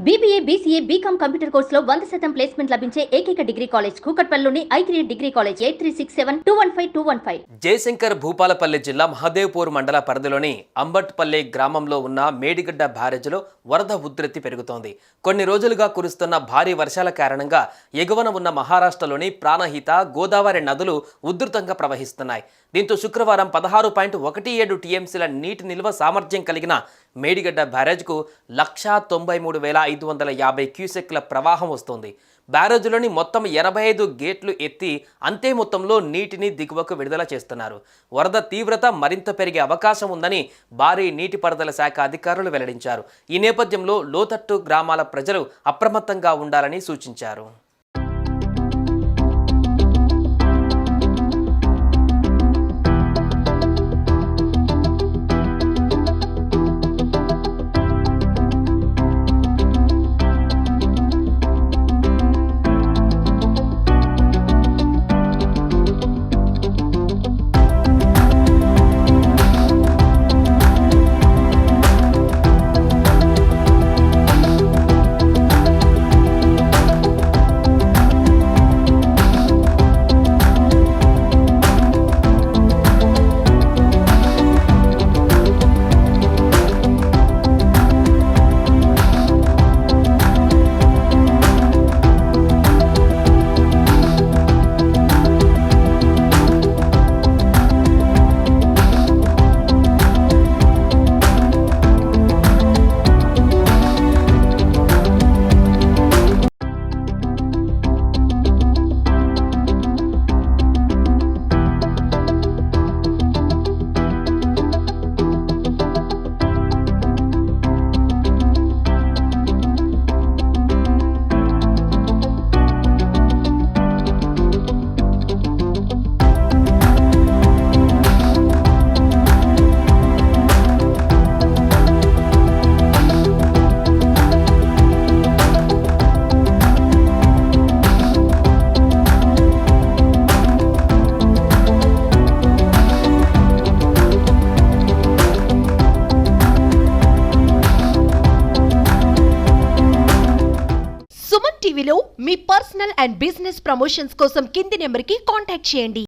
BBA, BCA, BCom computer కోర్సులో 100% placement లభించే ఏకైక డిగ్రీ కాలేజ్ కూకట్పల్లిలోని I3 degree college 8367215215. Jayashankar Bhupalpally జిల్లా మహదేవ్పూర్ మండల పరిధిలోని అంబట్పల్లి గ్రామంలో ఉన్న మేడిగడ్డ బ్యారేజ్లో వరద ఉధృతి పెరుగుతోంది. కొన్ని రోజులుగా కురుస్తున్న భారీ వర్షాల కారణంగా ఎగువన ఉన్న మహారాష్ట్రలోని ప్రాణహిత, గోదావరి నదులు ఉధృతంగా ప్రవహిస్తున్నాయి. దీంతో శుక్రవారం 16.17 టీఎంసీల నీటి నిల్వ సామర్థ్యం కలిగిన మేడిగడ్డ బ్యారేజ్కు 193,550 క్యూసెక్ల ప్రవాహం వస్తోంది. బ్యారేజ్లోని మొత్తం 85 గేట్లు ఎత్తి అంతే మొత్తంలో నీటిని దిగువకు విడుదల చేస్తున్నారు. వరద తీవ్రత మరింత పెరిగే అవకాశం ఉందని భారీ నీటిపారుదల శాఖ అధికారులు వెల్లడించారు. ఈ నేపథ్యంలో లోతట్టు గ్రామాల ప్రజలు అప్రమత్తంగా ఉండాలని సూచించారు. టీవీలో మీ పర్సనల్ అండ్ బిజినెస్ ప్రమోషన్స్ కోసం కింది నెంబర్కి కాంటాక్ట్ చేయండి.